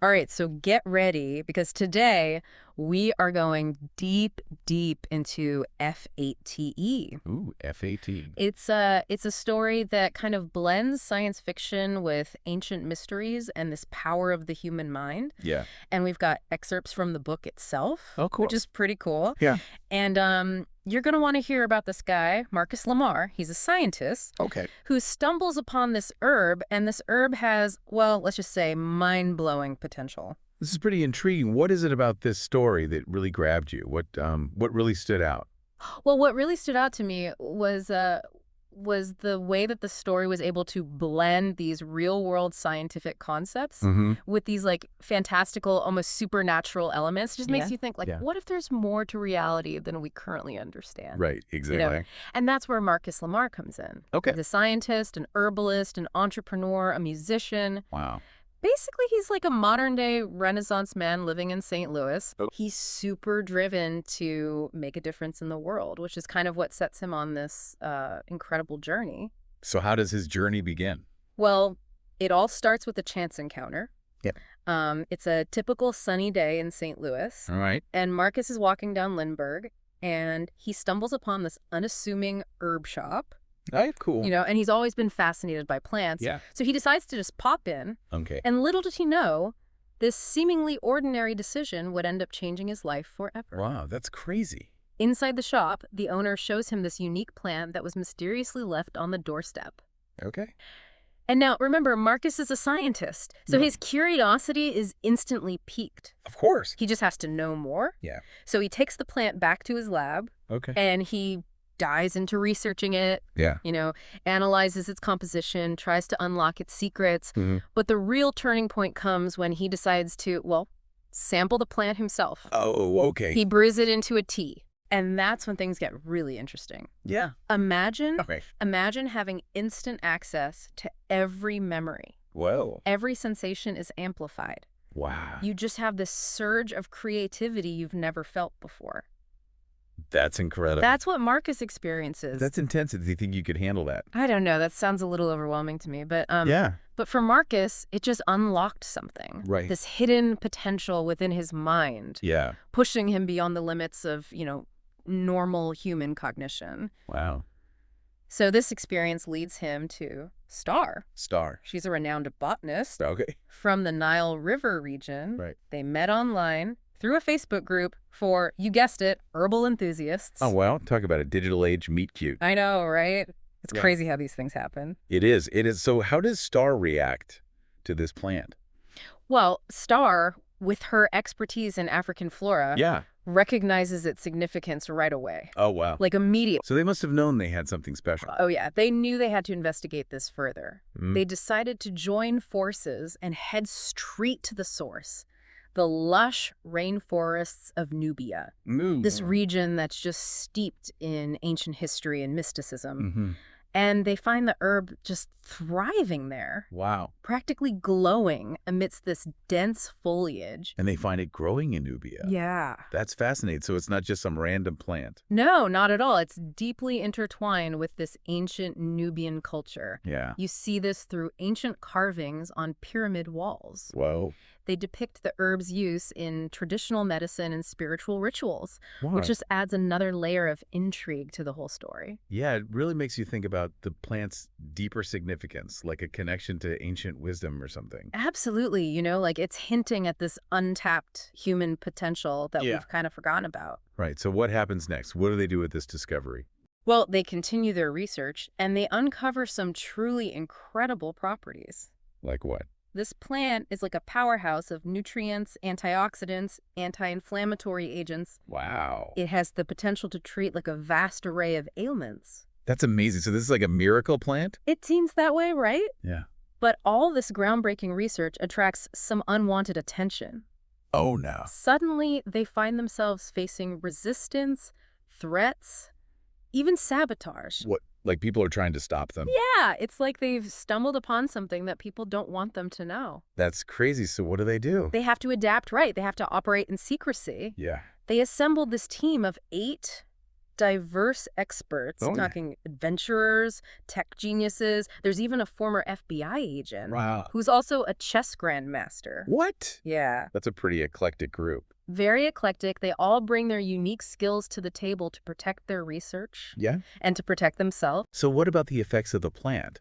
All right, so get ready because today we are going deep, deep into F8TE. Ooh, F8TE. It's a story that kind of blends science fiction with ancient mysteries and this power of the human mind. Yeah. And we've got excerpts from the book itself, Oh, which cool. is pretty cool. Yeah. And you're going to want to hear about this guy, Marcus Lamar. He's a scientist Okay. who stumbles upon this herb, and this herb has, well, let's just say mind-blowing potential. This is pretty intriguing. What is it about this story that really grabbed you? What really stood out? Well, what really stood out to me was the way that the story was able to blend these real-world scientific concepts Mm-hmm. with these like fantastical, almost supernatural elements. It just makes Yeah. you think, like, Yeah. what if there's more to reality than we currently understand? Right. Exactly. And that's where Marcus Lamar comes in. Okay. He's a scientist, an herbalist, an entrepreneur, a musician. Wow. Basically, he's like a modern-day Renaissance man living in St. Louis. Oh. He's super driven to make a difference in the world, which is kind of what sets him on this incredible journey. So how does his journey begin? Well, it all starts with a chance encounter. Yep. It's a typical sunny day in St. Louis, All right. and Marcus is walking down Lindbergh, and he stumbles upon this unassuming herb shop. All right. Cool. And he's always been fascinated by plants. Yeah. So he decides to just pop in. Okay. And little did he know, this seemingly ordinary decision would end up changing his life forever. Wow. That's crazy. Inside the shop, the owner shows him this unique plant that was mysteriously left on the doorstep. Okay. And now, remember, Marcus is a scientist, so Yeah. his curiosity is instantly piqued. Of course. He just has to know more. Yeah. So he takes the plant back to his lab, Okay. and he dives into researching it, Yeah. analyzes its composition, tries to unlock its secrets. Mhm. But the real turning point comes when he decides to, well, sample the plant himself. Oh, okay. He brews it into a tea. And that's when things get really interesting. Yeah. Imagine Okay. having instant access to every memory. Whoa. Every sensation is amplified. Wow. You just have this surge of creativity you've never felt before. That's incredible. That's what Marcus experiences. That's intense. Do you think you could handle that? I don't know. That sounds a little overwhelming to me. But Yeah. But for Marcus, it just unlocked something. Right. This hidden potential within his mind, Yeah. pushing him beyond the limits of, normal human cognition. Wow. So this experience leads him to Starr. Star. She's a renowned botanist Okay. from the Nile River region. Right. They met online through a Facebook group for, you guessed it, herbal enthusiasts. Oh, well, talk about a digital age meet cute. I know, right? It's Yeah. crazy how these things happen. It is. It is. So how does Star react to this plant? Well, Starr, with her expertise in African flora, Yeah. recognizes its significance right away. Oh, wow. Like immediately. So they must have known they had something special. Oh, yeah. They knew they had to investigate this further. Mm. They decided to join forces and head straight to the source, the lush rainforests of Nubia, this region that's just steeped in ancient history and mysticism. Mm-hmm. And they find the herb just thriving there, Wow. practically glowing amidst this dense foliage. And they find it growing in Nubia. Yeah. That's fascinating. So it's not just some random plant. No, not at all. It's deeply intertwined with this ancient Nubian culture. Yeah. You see this through ancient carvings on pyramid walls. Whoa. They depict the herb's use in traditional medicine and spiritual rituals, which just adds another layer of intrigue to the whole story. Yeah, it really makes you think about the plant's deeper significance, like a connection to ancient wisdom or something. Absolutely. Like it's hinting at this untapped human potential that Yeah. we've kind of forgotten about. Right. So what happens next? What do they do with this discovery? Well, they continue their research and they uncover some truly incredible properties. Like what? This plant is like a powerhouse of nutrients, antioxidants, anti-inflammatory agents. Wow. It has the potential to treat like a vast array of ailments. That's amazing. So this is like a miracle plant? It seems that way, right? Yeah. But all this groundbreaking research attracts some unwanted attention. Oh, no. Suddenly, they find themselves facing resistance, threats, even sabotage. What? Like people are trying to stop them? Yeah, it's like they've stumbled upon something that people don't want them to know. That's crazy. So what do? They have to adapt, right? They have to operate in secrecy. Yeah. They assembled this team of 8 diverse experts, Oh, yeah. talking adventurers, tech geniuses. There's even a former FBI agent Wow. who's also a chess grandmaster. What? Yeah. That's a pretty eclectic group. Very eclectic. They all bring their unique skills to the table to protect their research Yeah. and to protect themselves. So what about the effects of the plant?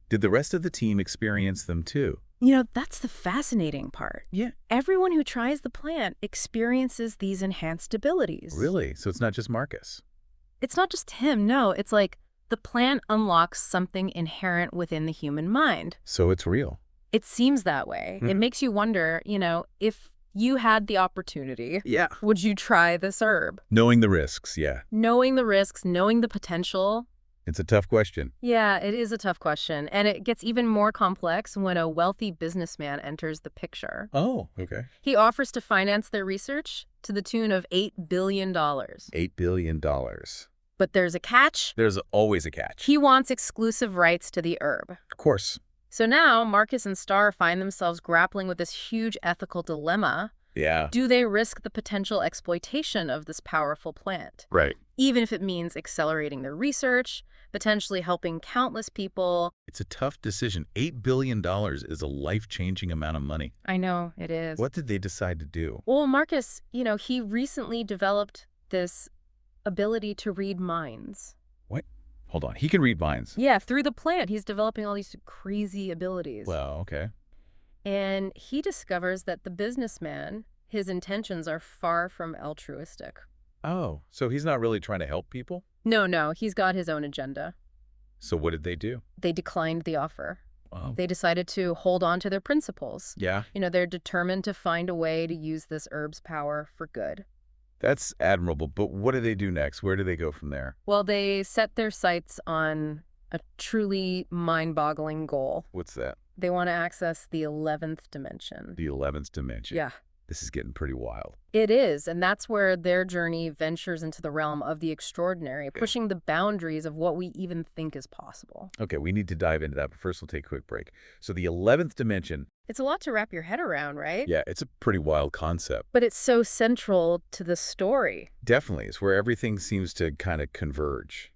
Did the rest of the team experience them too? That's the fascinating part. Yeah. Everyone who tries the plant experiences these enhanced abilities. Really? So it's not just Marcus? It's not just him, no. It's like the plant unlocks something inherent within the human mind. So it's real. It seems that way. It makes you wonder, if you had the opportunity, Yeah. would you try this herb? Knowing the risks, yeah. Knowing the risks, knowing the potential. It's a tough question. Yeah, it is a tough question. And it gets even more complex when a wealthy businessman enters the picture. Oh, okay. He offers to finance their research to the tune of $8 billion. $8 billion. But there's a catch. There's always a catch. He wants exclusive rights to the herb. Of course. So now Marcus and Starr find themselves grappling with this huge ethical dilemma. Yeah. Do they risk the potential exploitation of this powerful plant? Right. Even if it means accelerating their research, potentially helping countless people. It's a tough decision. $8 billion is a life-changing amount of money. I know, it is. What did they decide to do? Well, Marcus, he recently developed this ability to read minds. What? Hold on. He can read minds. Yeah, through the plant, he's developing all these crazy abilities. Well, okay. And he discovers that the businessman, his intentions are far from altruistic. Oh, so he's not really trying to help people? No, he's got his own agenda. So what did they do? They declined the offer. Oh. They decided to hold on to their principles. Yeah. They're determined to find a way to use this herb's power for good. That's admirable, but what do they do next? Where do they go from there? Well, they set their sights on a truly mind-boggling goal. What's that? They want to access the 11th dimension. The 11th dimension. Yeah. This is getting pretty wild. It is, and that's where their journey ventures into the realm of the extraordinary, pushing the boundaries of what we even think is possible. Okay, we need to dive into that, but first we'll take a quick break. So the 11th dimension. It's a lot to wrap your head around, right? Yeah, it's a pretty wild concept. But it's so central to the story. Definitely. It's where everything seems to kind of converge.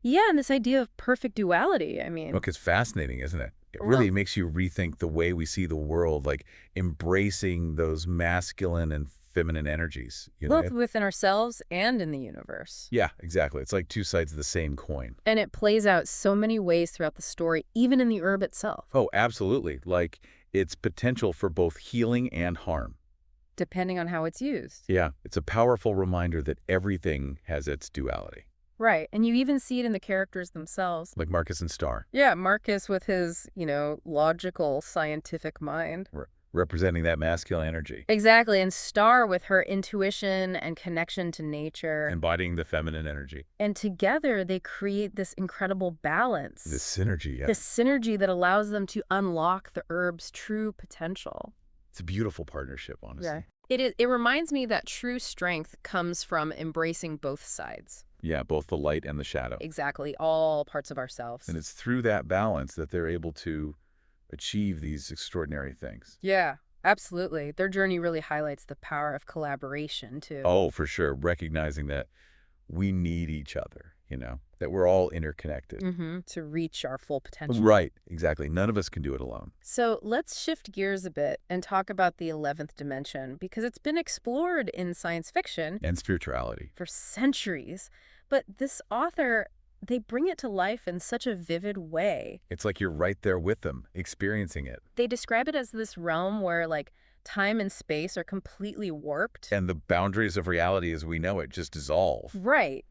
Yeah, and this idea of perfect duality, Look, it's fascinating, isn't it? It really makes you rethink the way we see the world, like embracing those masculine and feminine energies. Both within ourselves and in the universe. Yeah, exactly. It's like two sides of the same coin. And it plays out so many ways throughout the story, even in the herb itself. Oh, absolutely. Like its potential for both healing and harm. Depending on how it's used. Yeah, it's a powerful reminder that everything has its duality. Right, and you even see it in the characters themselves. Like Marcus and Starr. Yeah, Marcus with his, logical, scientific mind. Representing that masculine energy. Exactly, and Starr with her intuition and connection to nature. Embodying the feminine energy. And together they create this incredible balance. This synergy, yeah. This synergy that allows them to unlock the herb's true potential. It's a beautiful partnership, honestly. Yeah. It reminds me that true strength comes from embracing both sides. Yeah, both the light and the shadow. Exactly, all parts of ourselves. And it's through that balance that they're able to achieve these extraordinary things. Yeah, absolutely. Their journey really highlights the power of collaboration, too. Oh, for sure. Recognizing that we need each other, that we're all interconnected. To reach our full potential. Right, exactly. None of us can do it alone. So let's shift gears a bit and talk about the 11th dimension, because it's been explored in science fiction. And spirituality. For centuries. But this author, they bring it to life in such a vivid way. It's like you're right there with them, experiencing it. They describe it as this realm where, time and space are completely warped. And the boundaries of reality as we know it just dissolve. Right.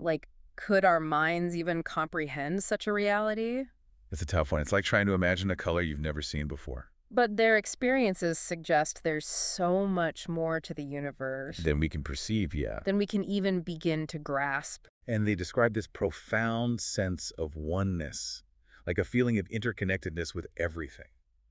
Could our minds even comprehend such a reality? It's a tough one. It's like trying to imagine a color you've never seen before. But their experiences suggest there's so much more to the universe Than we can perceive, yeah. than we can even begin to grasp. And they describe this profound sense of oneness, like a feeling of interconnectedness with everything.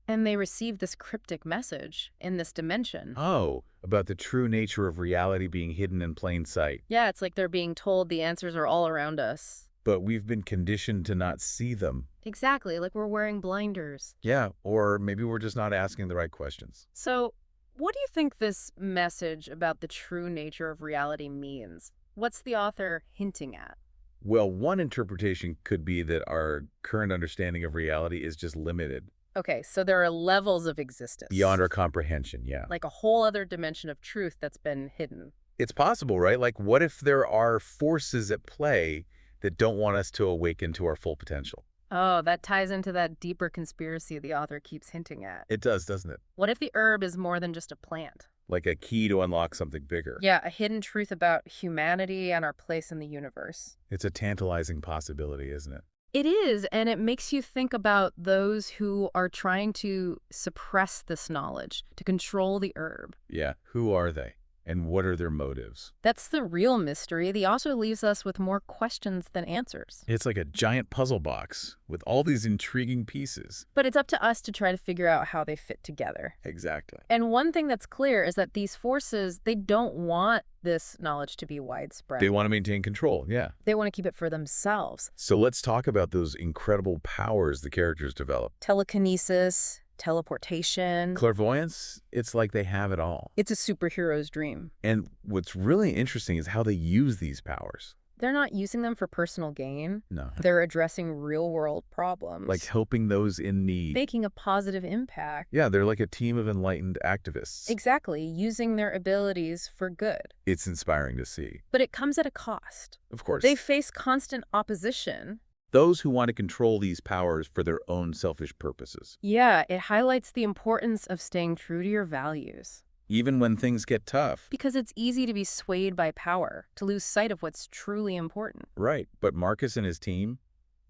And they receive this cryptic message in this dimension. Oh, about the true nature of reality being hidden in plain sight. Yeah, it's like they're being told the answers are all around us. But we've been conditioned to not see them. Exactly, like we're wearing blinders. Yeah, or maybe we're just not asking the right questions. So, what do you think this message about the true nature of reality means? What's the author hinting at? Well, one interpretation could be that our current understanding of reality is just limited. Okay, so there are levels of existence. Beyond our comprehension, yeah. Like a whole other dimension of truth that's been hidden. It's possible, right? Like, what if there are forces at play that don't want us to awaken to our full potential? Oh, that ties into that deeper conspiracy the author keeps hinting at. It does, doesn't it? What if the herb is more than just a plant? Like a key to unlock something bigger. Yeah, a hidden truth about humanity and our place in the universe. It's a tantalizing possibility, isn't it? It is, and it makes you think about those who are trying to suppress this knowledge, to control the herb. Yeah. Who are they? And what are their motives? That's the real mystery. The author leaves us with more questions than answers. It's like a giant puzzle box with all these intriguing pieces. But it's up to us to try to figure out how they fit together. Exactly. And one thing that's clear is that these forces, they don't want this knowledge to be widespread. They want to maintain control, yeah. They want to keep it for themselves. So let's talk about those incredible powers the characters develop. Telekinesis, teleportation. Clairvoyance, it's like they have it all. It's a superhero's dream. And what's really interesting is how they use these powers. They're not using them for personal gain. No. They're addressing real-world problems. Like helping those in need. Making a positive impact. Yeah, they're like a team of enlightened activists. Exactly, using their abilities for good. It's inspiring to see. But it comes at a cost. Of course. They face constant opposition. Those who want to control these powers for their own selfish purposes. Yeah, it highlights the importance of staying true to your values. Even when things get tough. Because it's easy to be swayed by power, to lose sight of what's truly important. Right, but Marcus and his team,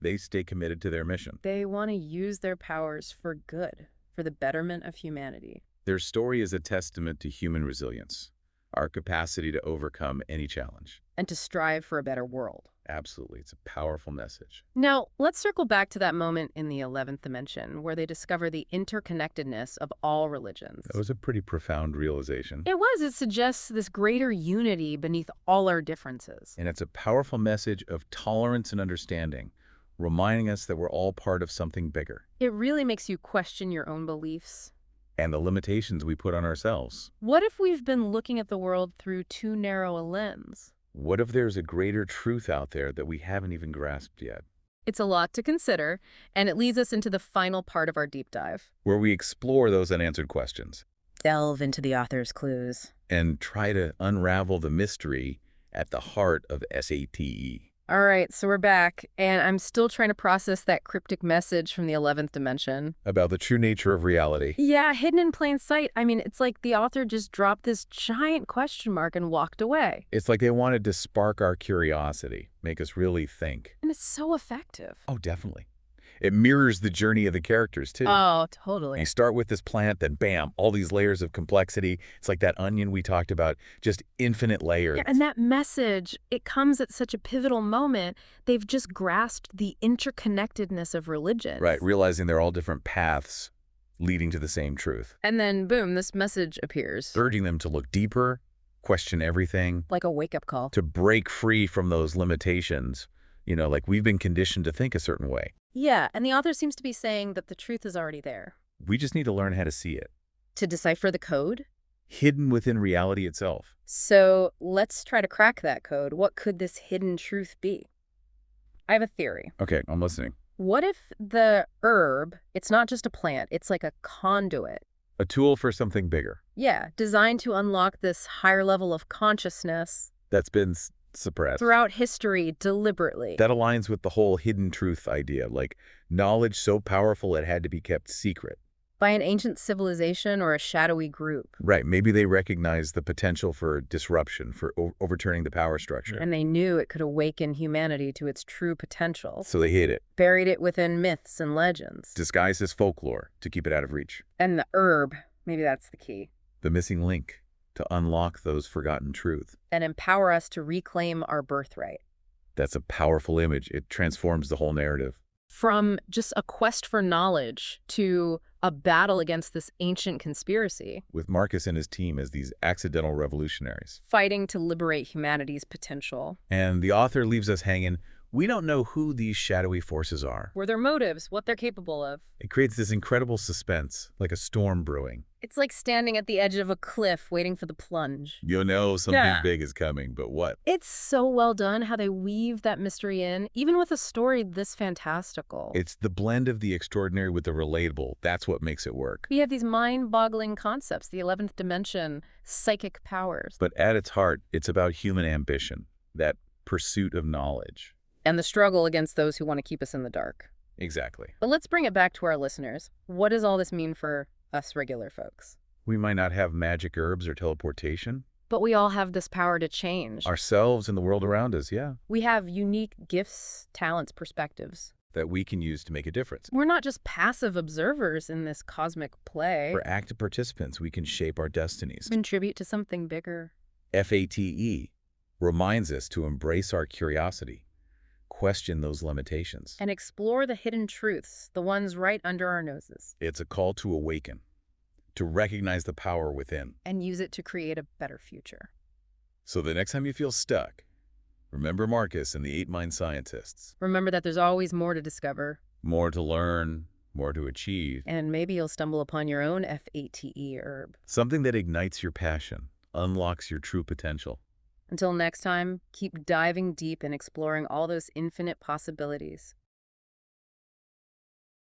they stay committed to their mission. They want to use their powers for good, for the betterment of humanity. Their story is a testament to human resilience, our capacity to overcome any challenge. And to strive for a better world. Absolutely. It's a powerful message. Now, let's circle back to that moment in the 11th dimension where they discover the interconnectedness of all religions. That was a pretty profound realization. It was. It suggests this greater unity beneath all our differences. And it's a powerful message of tolerance and understanding, reminding us that we're all part of something bigger. It really makes you question your own beliefs. And the limitations we put on ourselves. What if we've been looking at the world through too narrow a lens? What if there's a greater truth out there that we haven't even grasped yet? It's a lot to consider, and it leads us into the final part of our deep dive. Where we explore those unanswered questions. Delve into the author's clues. And try to unravel the mystery at the heart of F8TE. All right, so we're back, and I'm still trying to process that cryptic message from the 11th dimension. About the true nature of reality. Yeah, hidden in plain sight. I mean, it's like the author just dropped this giant question mark and walked away. It's like they wanted to spark our curiosity, make us really think. And it's so effective. Oh, definitely. It mirrors the journey of the characters, too. Oh, totally. You start with this plant, then bam, all these layers of complexity. It's like that onion we talked about, just infinite layers. Yeah, and that message, it comes at such a pivotal moment. They've just grasped the interconnectedness of religion. Right, realizing they're all different paths leading to the same truth. And then, boom, this message appears. Urging them to look deeper, question everything. Like a wake-up call. To break free from those limitations. You know, like we've been conditioned to think a certain way. Yeah, and the author seems to be saying that the truth is already there. We just need to learn how to see it. To decipher the code? Hidden within reality itself. So let's try to crack that code. What could this hidden truth be? I have a theory. Okay, I'm listening. What if the herb, it's not just a plant, it's like a conduit? A tool for something bigger. Yeah, designed to unlock this higher level of consciousness. That's been suppressed. Throughout history, deliberately. That aligns with the whole hidden truth idea, like knowledge so powerful it had to be kept secret. By an ancient civilization or a shadowy group. Right, maybe they recognized the potential for disruption, for overturning the power structure. And they knew it could awaken humanity to its true potential. So they hid it. Buried it within myths and legends. Disguised as folklore to keep it out of reach. And the herb, maybe that's the key. The missing link to unlock those forgotten truths. And empower us to reclaim our birthright. That's a powerful image. It transforms the whole narrative. From just a quest for knowledge to a battle against this ancient conspiracy. With Marcus and his team as these accidental revolutionaries. Fighting to liberate humanity's potential. And the author leaves us hanging We don't know who these shadowy forces are. Or their motives, what they're capable of. It creates this incredible suspense, like a storm brewing. It's like standing at the edge of a cliff waiting for the plunge. You know something big is coming, but what? It's so well done how they weave that mystery in, even with a story this fantastical. It's the blend of the extraordinary with the relatable. That's what makes it work. We have these mind-boggling concepts, the 11th dimension, psychic powers. But at its heart, it's about human ambition, that pursuit of knowledge. And the struggle against those who want to keep us in the dark. Exactly. But let's bring it back to our listeners. What does all this mean for us regular folks? We might not have magic herbs or teleportation. But we all have this power to change. Ourselves and the world around us, yeah. We have unique gifts, talents, perspectives. That we can use to make a difference. We're not just passive observers in this cosmic play. We're active participants. We can shape our destinies. Contribute to something bigger. F8TE reminds us to embrace our curiosity, question those limitations, and explore the hidden truths, the ones right under our noses. It's a call to awaken, to recognize the power within. And use it to create a better future. So the next time you feel stuck, remember Marcus and the 8 Mind Scientists. Remember that there's always more to discover. More to learn, more to achieve. And maybe you'll stumble upon your own F8TE herb. Something that ignites your passion, unlocks your true potential. Until next time, keep diving deep and exploring all those infinite possibilities.